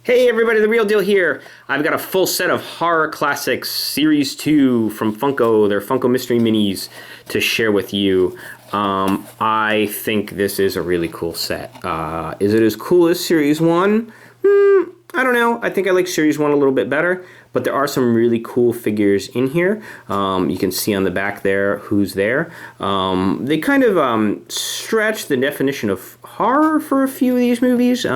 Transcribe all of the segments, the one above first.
Hey everybody, The Real Deal here. I've got a full set of horror classics Series 2 from Funko. They're Funko Mystery Minis to share with you. I think this is a really cool set. Is it as cool as Series 1? I don't know. I think I like Series 1 a little bit better, but there are some really cool figures in here. You can see on the back there who's there. They kind of stretch the definition of horror for a few of these movies.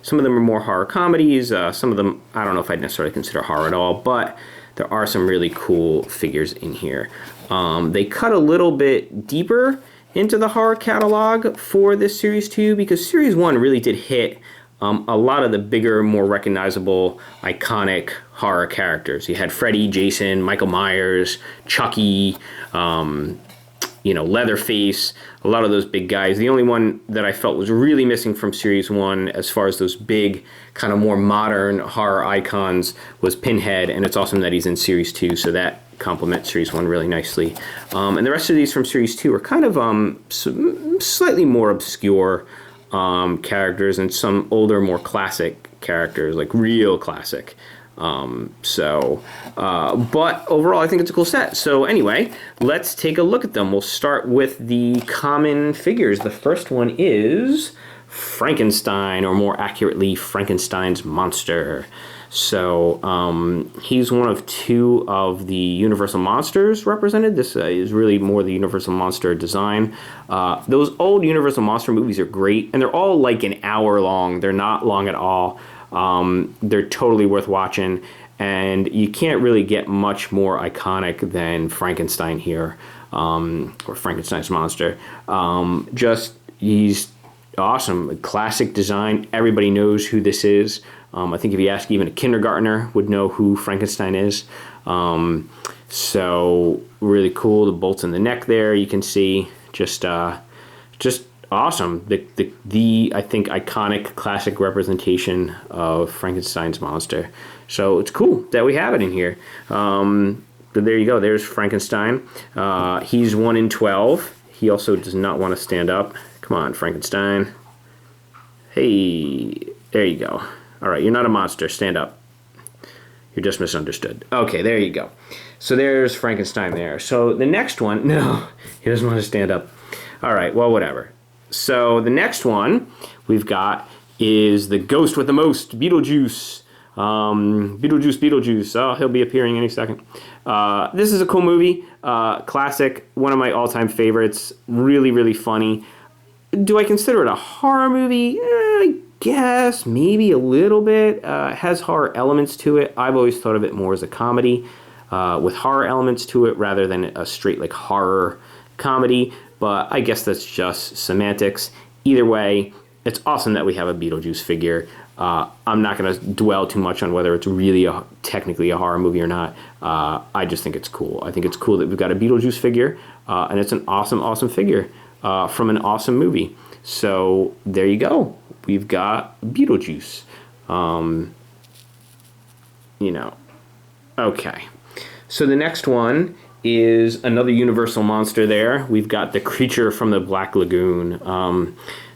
Some of them are more horror comedies. Some of them, I don't know if I'd necessarily consider horror at all, but there are some really cool figures in here. They cut a little bit deeper into the horror catalog for this Series 2 because Series 1 really did hit a lot of the bigger, more recognizable, iconic horror characters. You had Freddy, Jason, Michael Myers, Chucky, Leatherface, a lot of those big guys. The only one that I felt was really missing from Series 1 as far as those big, kind of more modern horror icons was Pinhead, and it's awesome that he's in Series 2, so that complements Series 1 really nicely. And the rest of these from Series 2 are kind of slightly more obscure characters and some older, more classic characters, like real classic. But overall, I think it's a cool set. So anyway, let's take a look at them. We'll start with the common figures. The first one is Frankenstein, or more accurately, Frankenstein's monster. So he's one of two of the Universal Monsters represented. This is really more the Universal Monster design. Those old Universal Monster movies are great, and they're all like an hour long. They're not long at all. They're totally worth watching, and you can't really get much more iconic than Frankenstein here, or Frankenstein's monster. He's awesome. Classic design. Everybody knows who this is. I think if you ask even a kindergartner would know who Frankenstein is. So really cool. The bolts in the neck there, you can see, just awesome. The I think iconic classic representation of Frankenstein's monster. So it's cool that we have it in here. So there you go. There's Frankenstein. He's 1 in 12. He also does not want to stand up. Come on, Frankenstein. Hey, there you go. All right, you're not a monster. Stand up. You're just misunderstood. Okay, there you go. So there's Frankenstein there. So the next one, no, he doesn't want to stand up. All right, well, whatever. So the next one we've got is the ghost with the most, Beetlejuice. Beetlejuice. Oh, he'll be appearing any second. This is a cool movie. Classic. One of my all-time favorites. Really, really funny. Do I consider it a horror movie? I guess maybe a little bit. It has horror elements to it. I've always thought of it more as a comedy with horror elements to it rather than a straight like horror comedy. But I guess that's just semantics. Either way, it's awesome that we have a Beetlejuice figure. I'm not going to dwell too much on whether it's really technically a horror movie or not. I just think it's cool. I think it's cool that we've got a Beetlejuice figure, and it's an awesome, awesome figure from an awesome movie. So there you go. We've got Beetlejuice. Okay. So the next one is another Universal Monster there. We've got the creature from the Black Lagoon.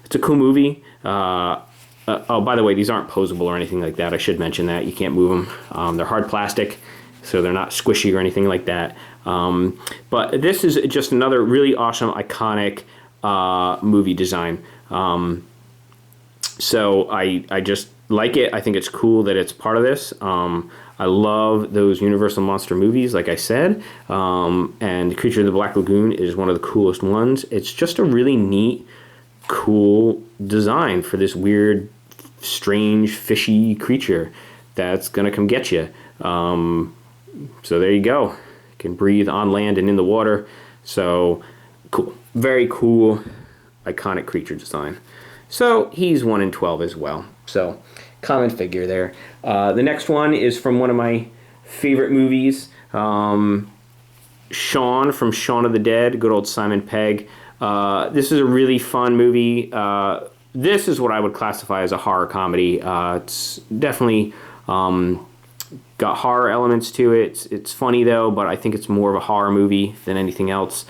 It's a cool movie. Oh, by the way, these aren't posable or anything like that. I should mention that. You can't move them. They're hard plastic, so they're not squishy or anything like that. But this is just another really awesome, iconic movie design. So I just like it. I think it's cool that it's part of this. I love those Universal Monster movies, like I said. And Creature of the Black Lagoon is one of the coolest ones. It's just a really neat, cool design for this weird, strange, fishy creature that's going to come get you. So there you go. It can breathe on land and in the water. So cool. Very cool, iconic creature design. So he's 1 in 12 as well. So common figure there. The next one is from one of my favorite movies, Shawn from Shaun of the Dead, good old Simon Pegg. This is a really fun movie. This is what I would classify as a horror comedy. It's definitely got horror elements to it. It's funny though, but I think it's more of a horror movie than anything else.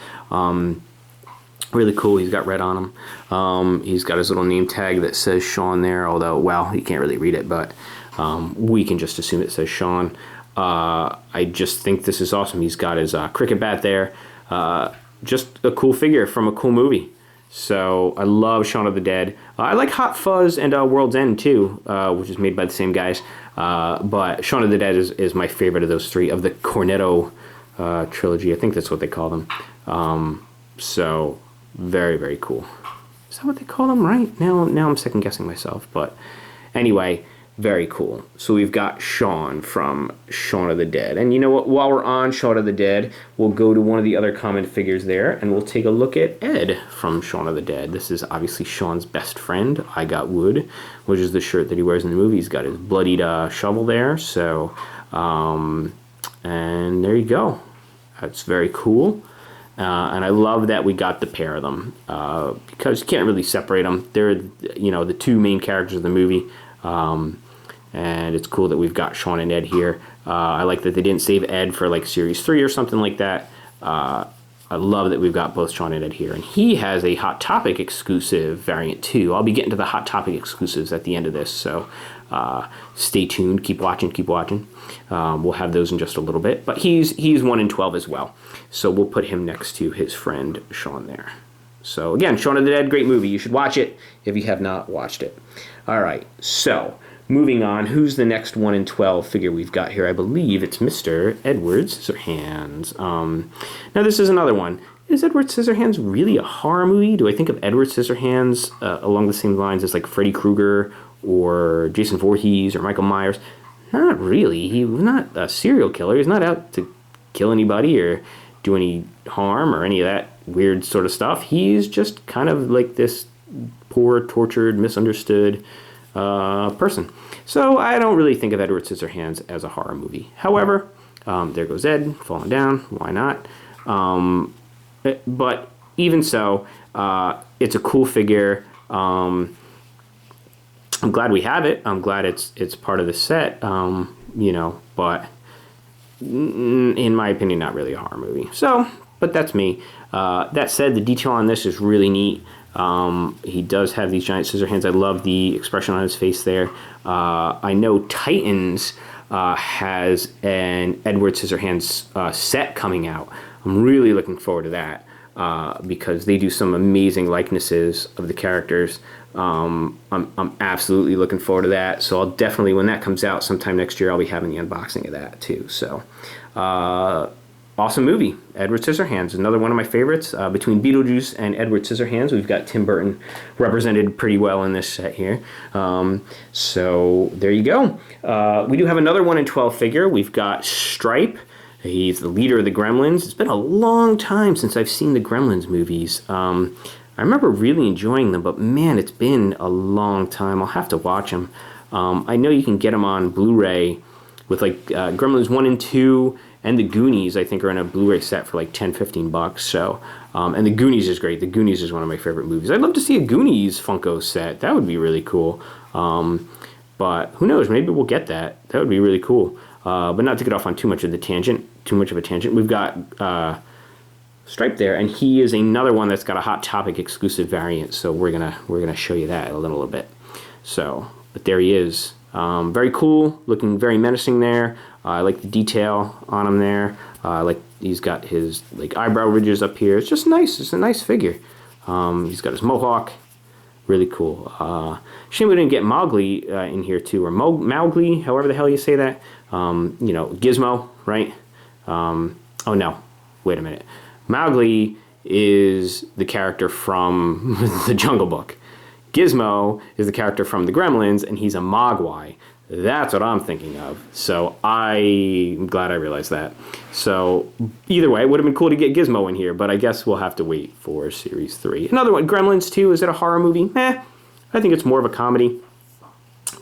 Really cool. He's got red on him. He's got his little name tag that says Shawn there, although, well, you can't really read it, but we can just assume it says Shawn. I just think this is awesome. He's got his cricket bat there. Just a cool figure from a cool movie. So I love Shaun of the Dead. I like Hot Fuzz and World's End too, which is made by the same guys. But Shaun of the Dead is my favorite of those three, of the Cornetto trilogy. I think that's what they call them. So very, very cool. Is that what they call them, right? Now I'm second guessing myself. But anyway, very cool. So we've got Shawn from Shaun of the Dead. And you know what? While we're on Shaun of the Dead, we'll go to one of the other common figures there, and we'll take a look at Ed from Shaun of the Dead. This is obviously Shawn's best friend. I got wood, which is the shirt that he wears in the movie. He's got his bloodied shovel there. So, and there you go. That's very cool. And I love that we got the pair of them because you can't really separate them. They're, the two main characters of the movie. And it's cool that we've got Shawn and Ed here. I like that they didn't save Ed for like Series 3 or something like that. I love that we've got both Shawn and Ed here. And he has a Hot Topic exclusive variant too. I'll be getting to the Hot Topic exclusives at the end of this, so stay tuned. Keep watching. We'll have those in just a little bit. But he's 1 in 12 as well. So we'll put him next to his friend Shawn there. So again, Shaun of the Dead, great movie. You should watch it if you have not watched it. All right, so moving on, who's the next 1 in 12 figure we've got here? I believe it's Mr. Edward Scissorhands. Now this is another one. Is Edward Scissorhands really a horror movie? Do I think of Edward Scissorhands along the same lines as like Freddy Krueger or Jason Voorhees or Michael Myers? Not really. He was not a serial killer. He's not out to kill anybody or do any harm or any of that weird sort of stuff. He's just kind of like this poor, tortured, misunderstood person. So I don't really think of Edward Scissorhands as a horror movie. However, there goes Ed falling down. Why not? But even so, it's a cool figure. I'm glad we have it. I'm glad it's part of the set. But in my opinion, not really a horror movie. So, but that's me. That said, the detail on this is really neat. He does have these giant scissor hands. I love the expression on his face there. I know Titans has an Edward Scissorhands set coming out. I'm really looking forward to that because they do some amazing likenesses of the characters. I'm absolutely looking forward to that. So I'll definitely, when that comes out sometime next year, I'll be having the unboxing of that too. So awesome movie, Edward Scissorhands, another one of my favorites. Between Beetlejuice and Edward Scissorhands, we've got Tim Burton represented pretty well in this set here. So there you go. We do have another 1 in 12 figure. We've got Stripe. He's the leader of the Gremlins. It's been a long time since I've seen the Gremlins movies. I remember really enjoying them, but man, it's been a long time. I'll have to watch them. I know you can get them on Blu-ray with like Gremlins 1 and 2 and the Goonies, I think, are in a Blu-ray set for like $10-15. So, and the Goonies is great. The Goonies is one of my favorite movies. I'd love to see a Goonies Funko set. That would be really cool. But who knows? Maybe we'll get that. That would be really cool. But not to get off on too much of a tangent. We've got Stripe there, and he is another one that's got a Hot Topic exclusive variant. So we're gonna show you that a little bit. So, but there he is. Very cool, looking very menacing there. I like the detail on him there. Like he's got his like eyebrow ridges up here. It's just nice. It's a nice figure. He's got his mohawk. Really cool. Shame we didn't get Mowgli in here too, or Mowgli, however the hell you say that. Gizmo, right? Oh no, wait a minute. Mowgli is the character from the Jungle Book. Gizmo is the character from the Gremlins, and he's a Mogwai. That's what I'm thinking of. So I'm glad I realized that. So either way, it would have been cool to get Gizmo in here, but I guess we'll have to wait for Series 3. Another one, Gremlins 2, is it a horror movie? I think it's more of a comedy.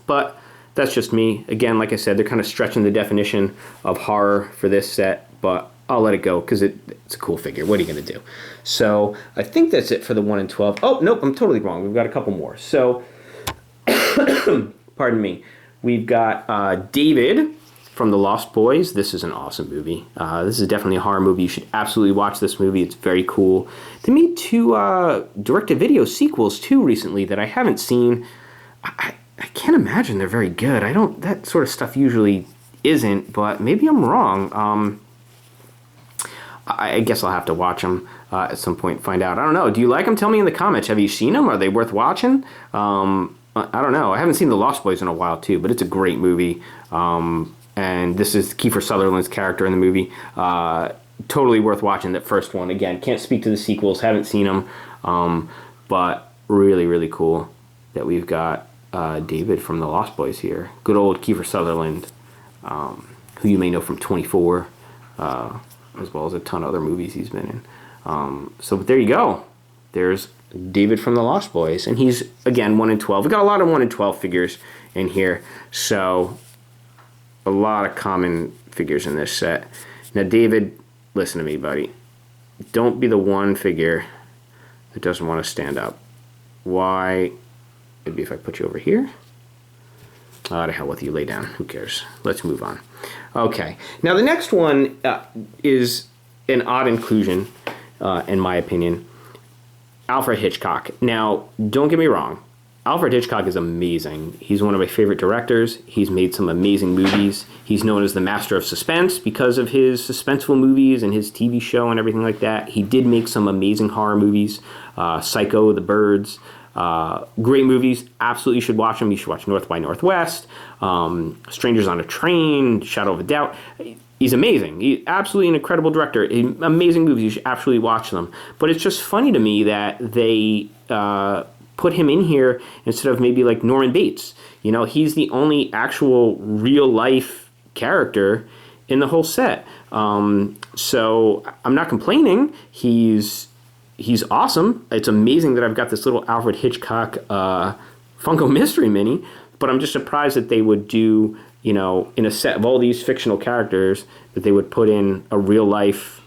But that's just me. Again, like I said, they're kind of stretching the definition of horror for this set, but I'll let it go because it's a cool figure. What are you going to do? So I think that's it for the 1 in 12. Oh, nope, I'm totally wrong. We've got a couple more. So, pardon me. We've got David from the Lost Boys. This is an awesome movie. This is definitely a horror movie. You should absolutely watch this movie. It's very cool. They made 2 direct-to-video sequels too recently that I haven't seen. I can't imagine they're very good. That sort of stuff usually isn't, but maybe I'm wrong. I guess I'll have to watch them at some point and find out. I don't know. Do you like them? Tell me in the comments. Have you seen them? Are they worth watching? I don't know. I haven't seen The Lost Boys in a while too, but it's a great movie. And this is Kiefer Sutherland's character in the movie. Totally worth watching that first one. Again, can't speak to the sequels. Haven't seen them. But really, really cool that we've got David from The Lost Boys here. Good old Kiefer Sutherland, who you may know from 24, as well as a ton of other movies he's been in. So there you go. There's David from The Lost Boys. And he's, again, 1 in 12. We got a lot of 1 in 12 figures in here. So a lot of common figures in this set. Now, David, listen to me, buddy. Don't be the one figure that doesn't want to stand up. Why? Maybe if I put you over here. Oh, to hell with you. Lay down. Who cares? Let's move on. Okay. Now, the next one is an odd inclusion, in my opinion. Alfred Hitchcock. Now, don't get me wrong. Alfred Hitchcock is amazing. He's one of my favorite directors. He's made some amazing movies. He's known as the master of suspense because of his suspenseful movies and his TV show and everything like that. He did make some amazing horror movies. Psycho, The Birds. Great movies. Absolutely should watch them. You should watch North by Northwest, Strangers on a Train, Shadow of a Doubt. He's amazing. He's absolutely an incredible director. Amazing movies. You should absolutely watch them. But it's just funny to me that they put him in here instead of maybe like Norman Bates. You know, he's the only actual real life character in the whole set. So I'm not complaining. He's awesome. It's amazing that I've got this little Alfred Hitchcock Funko Mystery Mini, but I'm just surprised that they would do, you know, in a set of all these fictional characters, that they would put in a real life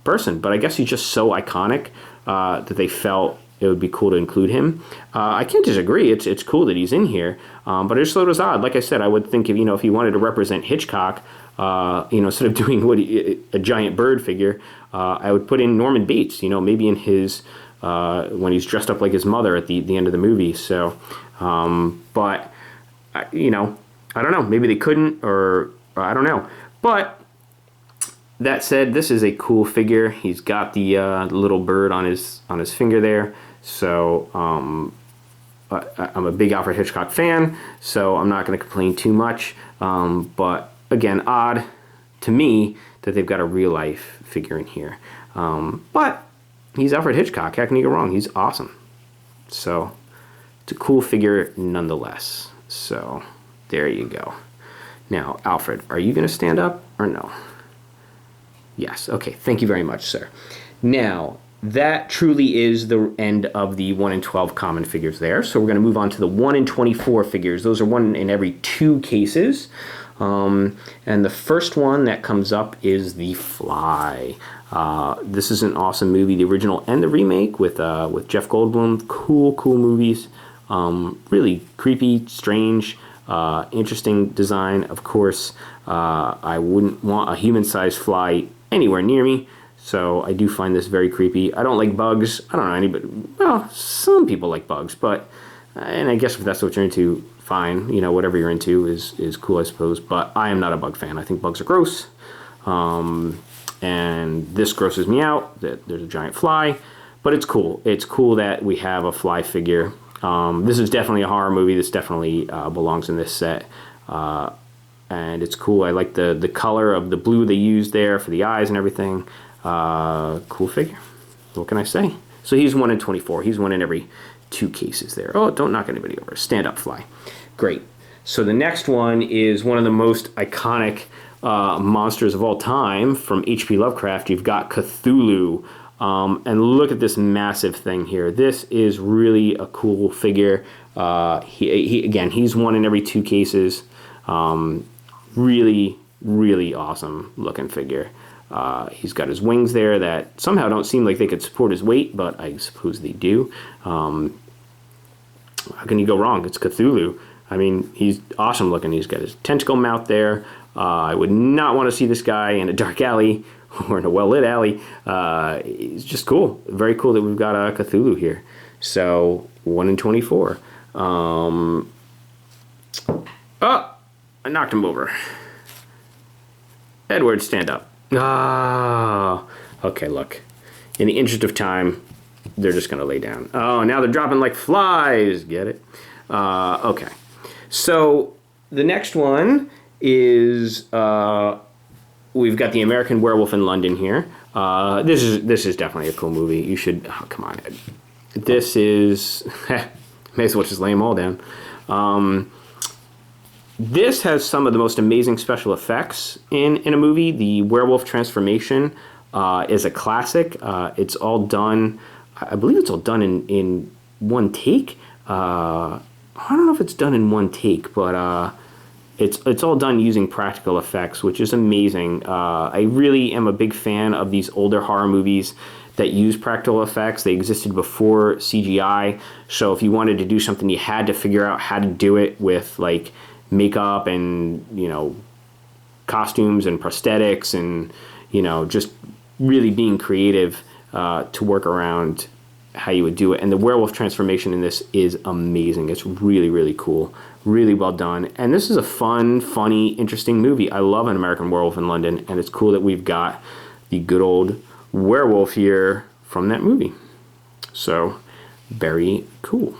person. But I guess he's just so iconic that they felt it would be cool to include him. I can't disagree. It's cool that he's in here, but I just thought it was odd. Like I said, I would think if he wanted to represent Hitchcock, instead of doing a giant bird figure, I would put in Norman Bates. Maybe in his when he's dressed up like his mother at the end of the movie. So, but I don't know. Maybe they couldn't, or I don't know. But that said, this is a cool figure. He's got the little bird on his finger there. So I'm a big Alfred Hitchcock fan, so I'm not going to complain too much. But again, odd to me that they've got a real life figure in here. But he's Alfred Hitchcock. How can you go wrong? He's awesome. So it's a cool figure nonetheless. So there you go. Now, Alfred, are you going to stand up or no? Yes. Okay. Thank you very much, sir. Now, that truly is the end of the 1 in 12 common figures there. So we're going to move on to the 1 in 24 figures. Those are 1 in every 2 cases. And the first one that comes up is The Fly. This is an awesome movie, the original and the remake with Jeff Goldblum. Cool movies. Really creepy, strange, interesting design. Of course, I wouldn't want a human-sized fly anywhere near me, so I do find this very creepy. I don't like bugs. I don't know anybody. Well, some people like bugs, and I guess if that's what you're into, fine. Whatever you're into is cool, I suppose. But I am not a bug fan. I think bugs are gross, and this grosses me out. That there's a giant fly, but it's cool. It's cool that we have a fly figure. This is definitely a horror movie. This definitely belongs in this set. And it's cool. I like the color of the blue they used there for the eyes and everything. Cool figure. What can I say? So he's 1 in 24. He's 1 in every 2 cases there. Oh, don't knock anybody over. Stand up, fly. Great. So the next one is one of the most iconic monsters of all time from H.P. Lovecraft. You've got Cthulhu. And look at this massive thing here. This is really a cool figure. He's 1 in every 2 cases. Really, really awesome looking figure. He's got his wings there that somehow don't seem like they could support his weight, but I suppose they do. How can you go wrong? It's Cthulhu. I mean, he's awesome looking. He's got his tentacle mouth there. I would not want to see this guy in a dark alley or in a well-lit alley. It's just cool. Very cool that we've got a Cthulhu here. So 1 in 24. Oh, I knocked him over. Edward, stand up. Ah, okay, look. In the interest of time, they're just going to lay down. Oh, now they're dropping like flies. Get it? Okay. So the next one is we've got the American Werewolf in London here. This is definitely a cool movie. You should. Oh, come on, Ed. This is. May as well just lay them all down. This has some of the most amazing special effects in a movie. The werewolf transformation is a classic. It's all done. I believe it's all done in one take. I don't know if it's done in one take, but it's all done using practical effects, which is amazing. I really am a big fan of these older horror movies that use practical effects. They existed before CGI, so if you wanted to do something, you had to figure out how to do it with like makeup and, you know, costumes and prosthetics and, you know, just really being creative to work around how you would do it. And the werewolf transformation in this is amazing. It's really, really cool. Really well done. And this is a fun, funny, interesting movie. I love An American Werewolf in London, and it's cool that we've got the good old werewolf here from that movie. So, very cool.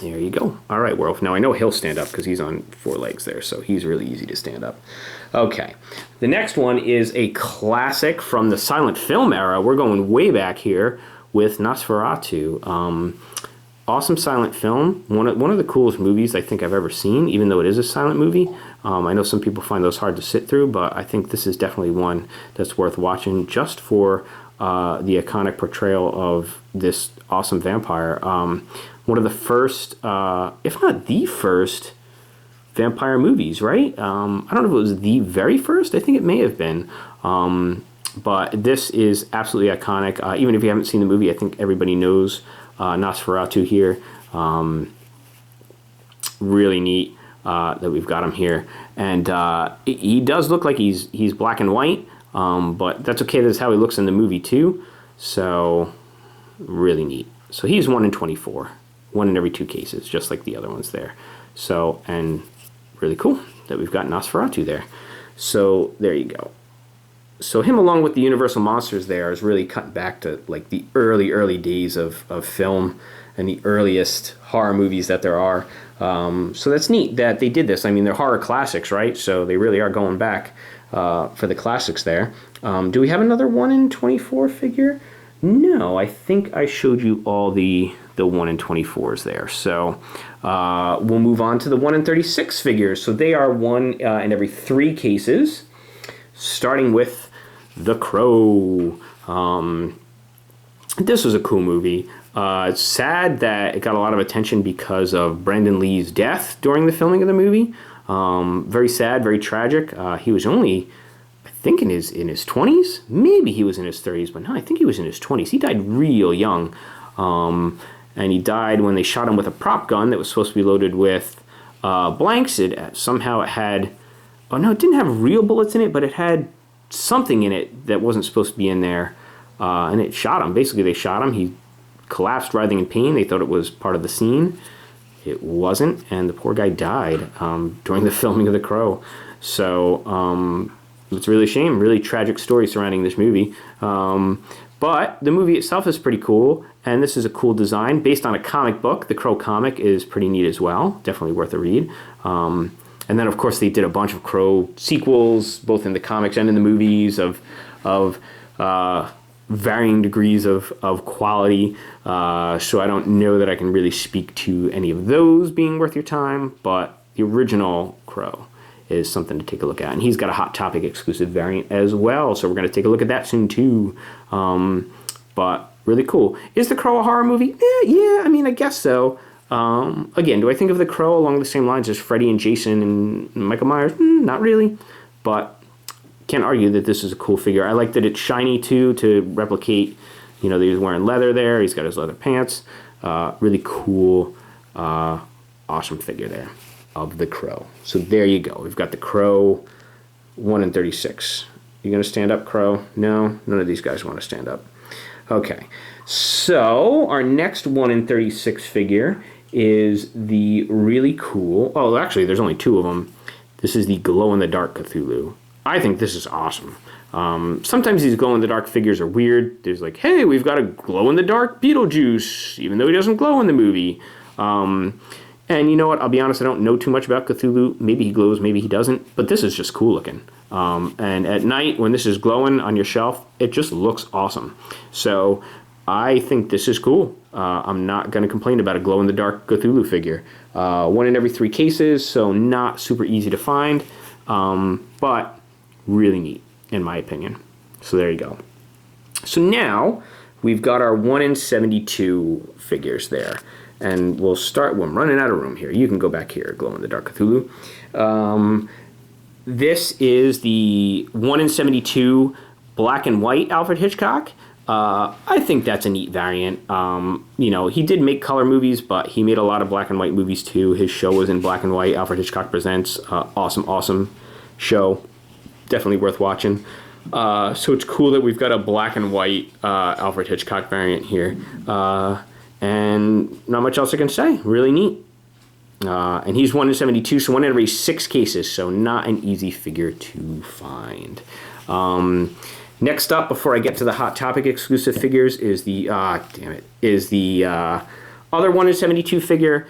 There you go. All right, werewolf. Now, I know he'll stand up because he's on 4 legs there, so he's really easy to stand up. Okay. The next one is a classic from the silent film era. We're going way back here with Nosferatu. Awesome silent film. One of the coolest movies I think I've ever seen, even though it is a silent movie. I know some people find those hard to sit through, but I think this is definitely one that's worth watching just for the iconic portrayal of this awesome vampire. One of the first, if not the first, vampire movies, right? I don't know if it was the very first. I think it may have been. But this is absolutely iconic. Even if you haven't seen the movie, I think everybody knows Nosferatu here. Really neat that we've got him here. And he does look like he's black and white, but that's okay. That's how he looks in the movie too. So really neat. So he's 1 in 24. 1 in every 2 cases, just like the other ones there. So, and really cool that we've got Nosferatu there. So there you go. So him along with the Universal Monsters there is really cutting back to like the early days of film and the earliest horror movies that there are. So that's neat that they did this. I mean, they're horror classics, right? So they really are going back for the classics there. Do we have another 1 in 24 figure? No, I think I showed you all the 1 in 24s there. So we'll move on to the 1 in 36 figures. So they are 1 in every 3 cases, starting with The Crow. This was a cool movie. It's sad that it got a lot of attention because of Brandon Lee's death during the filming of the movie. Very sad, very tragic. He was only, I think, in his 20s. Maybe he was in his 30s, but no, I think he was in his 20s. He died real young. And he died when they shot him with a prop gun that was supposed to be loaded with blanks. Somehow it had, oh no, it didn't have real bullets in it, but it had something in it that wasn't supposed to be in there. And it shot him. Basically, they shot him. He collapsed, writhing in pain. They thought it was part of the scene. It wasn't, and the poor guy died during the filming of The Crow. So it's really a shame. Really tragic story surrounding this movie. But the movie itself is pretty cool, and this is a cool design based on a comic book. The Crow comic is pretty neat as well. Definitely worth a read. And then, of course, they did a bunch of Crow sequels, both in the comics and in the movies, of varying degrees of quality. So I don't know that I can really speak to any of those being worth your time, but the original Crow is something to take a look at. And he's got a Hot Topic exclusive variant as well, so we're going to take a look at that soon too. But really cool. Is The Crow a horror movie? Yeah, I mean, I guess so. Again, do I think of The Crow along the same lines as Freddy and Jason and Michael Myers? Not really, but can't argue that this is a cool figure. I like that it's shiny too, to replicate, you know, that he's wearing leather there. He's got his leather pants. Really cool, awesome figure there. of the Crow. So there you go. We've got the Crow 1 in 36. You gonna stand up, Crow? No, none of these guys want to stand up. Okay, so our next 1 in 36 figure is the really cool, oh, actually, there's only 2 of them. This is the glow-in-the-dark Cthulhu. I think this is awesome. Sometimes these glow-in-the-dark figures are weird. There's like, hey, we've got a glow-in-the-dark Beetlejuice, even though he doesn't glow in the movie. And you know what? I'll be honest, I don't know too much about Cthulhu. Maybe he glows, maybe he doesn't. But this is just cool looking. And at night, when this is glowing on your shelf, it just looks awesome. So I think this is cool. I'm not going to complain about a glow-in-the-dark Cthulhu figure. 1 in every 3 cases, so not super easy to find. But really neat, in my opinion. So there you go. So now we've got our 1 in 72 figures there. And we'll start, well, I'm running out of room here. You can go back here, glow-in-the-dark Cthulhu. This is the 1 in 72 black and white Alfred Hitchcock. I think that's a neat variant. You know, he did make color movies, but he made a lot of black and white movies too. His show was in black and white, Alfred Hitchcock Presents. Awesome show. Definitely worth watching. So it's cool that we've got a black and white Alfred Hitchcock variant here. And not much else I can say. Really neat. And he's 1 in 72, so 1 in every 6 cases, so not an easy figure to find. Next up, before I get to the Hot Topic exclusive figures, is the other 1 in 72 figure.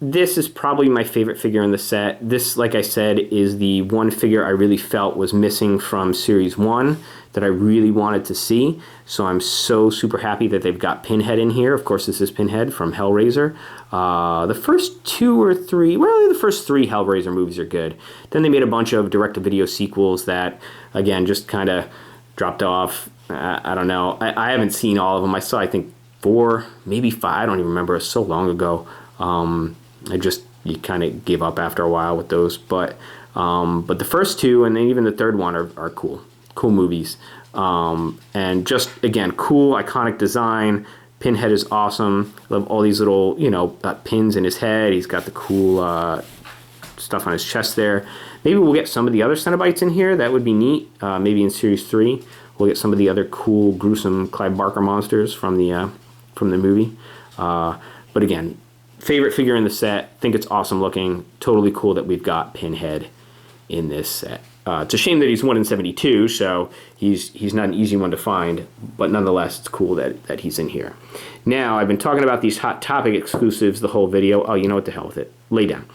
This is probably my favorite figure in the set. This, like I said, is the one figure I really felt was missing from Series 1 that I really wanted to see. So I'm so super happy that they've got Pinhead in here. Of course, this is Pinhead from Hellraiser. The first 2 or 3, well, the first 3 Hellraiser movies are good. Then they made a bunch of direct-to-video sequels that, again, just kind of dropped off. I don't know. I haven't seen all of them. I saw, I think, 4, maybe 5. I don't even remember. It was so long ago. You kind of gave up after a while with those. But the first 2 and then even the third one are cool. Cool movies. And just, again, cool, iconic design. Pinhead is awesome. Love all these little, pins in his head. He's got the cool stuff on his chest there. Maybe we'll get some of the other Cenobites in here. That would be neat. Maybe in Series 3, we'll get some of the other cool, gruesome Clive Barker monsters from the movie. But again, favorite figure in the set. Think it's awesome looking. Totally cool that we've got Pinhead in this set. It's a shame that he's 1 in 72, so he's not an easy one to find, but nonetheless, it's cool that he's in here. Now, I've been talking about these Hot Topic exclusives the whole video. Oh, you know what, the hell with it. Lay down.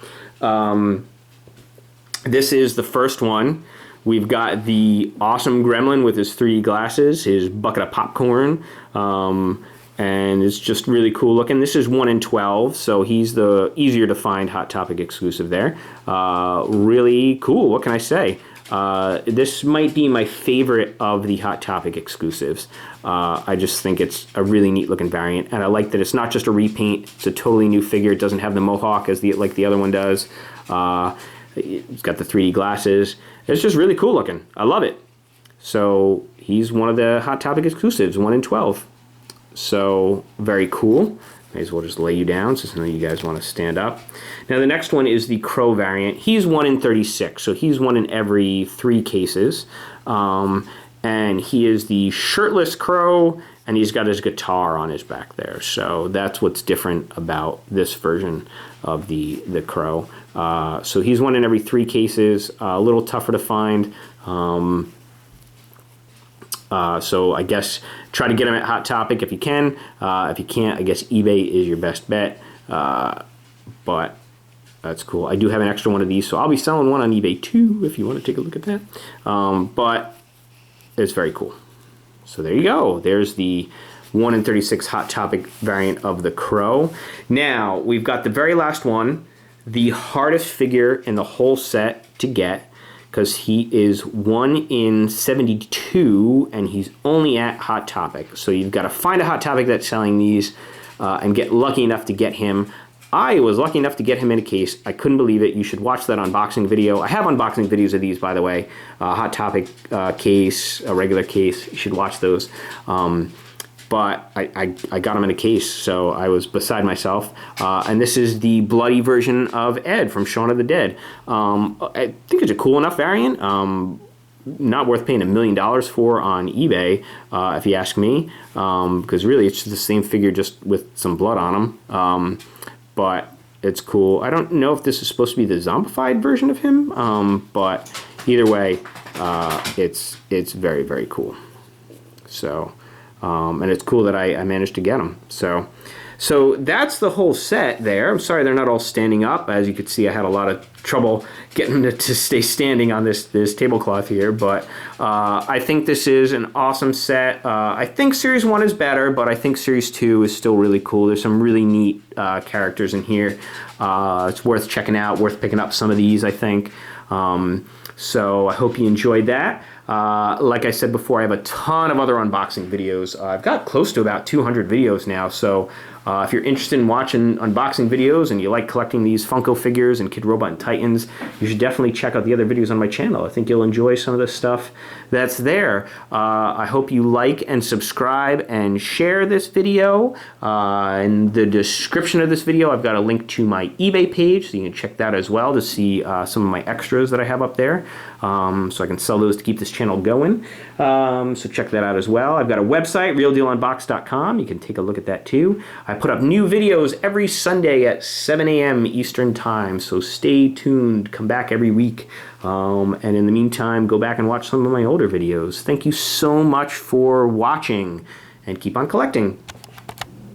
This is the first one. We've got the awesome Gremlin with his 3 glasses, his bucket of popcorn, and it's just really cool looking. This is 1 in 12, so he's the easier to find Hot Topic exclusive there. Really cool, what can I say? This might be my favorite of the Hot Topic exclusives. I just think it's a really neat looking variant, and I like that it's not just a repaint, it's a totally new figure. It doesn't have the mohawk like the other one does. It's got the 3D glasses. It's just really cool looking. I love it. So he's one of the Hot Topic exclusives, 1 in 12. So very cool. May as well just lay you down so some of you guys want to stand up. Now the next one is the Crow variant. He's 1 in 36, so he's 1 in every 3 cases. And he is the shirtless Crow, and he's got his guitar on his back there. So that's what's different about this version of the Crow. So he's 1 in every 3 cases, a little tougher to find. So I guess try to get him at Hot Topic if you can. If you can't, I guess eBay is your best bet. But that's cool. I do have an extra one of these, so I'll be selling one on eBay too if you want to take a look at that. But it's very cool. So there you go. There's the 1 in 36 Hot Topic variant of the Crow. Now, we've got the very last one, the hardest figure in the whole set to get, because he is 1 in 72, and he's only at Hot Topic. So you've got to find a Hot Topic that's selling these and get lucky enough to get him. I was lucky enough to get him in a case. I couldn't believe it. You should watch that unboxing video. I have unboxing videos of these, by the way. Hot Topic case, a regular case. You should watch those. but I got them in a case, so I was beside myself. And this is the bloody version of Ed from Shaun of the Dead. I think it's a cool enough variant. Not worth paying $1 million for on eBay, if you ask me, because really it's the same figure just with some blood on him. But it's cool. I don't know if this is supposed to be the zombified version of him, but either way, it's very, very cool. So, and it's cool that I managed to get them. So that's the whole set there. I'm sorry they're not all standing up. As you can see, I had a lot of trouble getting them to stay standing on this tablecloth here, but I think this is an awesome set. I think Series 1 is better, but I think Series 2 is still really cool. There's some really neat characters in here. It's worth checking out, worth picking up some of these, I think. So I hope you enjoyed that. Like I said before, I have a ton of other unboxing videos. I've got close to about 200 videos now, so if you're interested in watching unboxing videos and you like collecting these Funko figures and Kid Robot and Titans, you should definitely check out the other videos on my channel. I think you'll enjoy some of the stuff that's there. I hope you like and subscribe and share this video. In the description of this video, I've got a link to my eBay page, so you can check that as well to see some of my extras that I have up there. So I can sell those to keep this channel going. So check that out as well. I've got a website, therealdealunboxed.com. You can take a look at that too. I put up new videos every Sunday at 7 a.m. Eastern Time, so stay tuned. Come back every week. And in the meantime, go back and watch some of my older videos. Thank you so much for watching, and keep on collecting.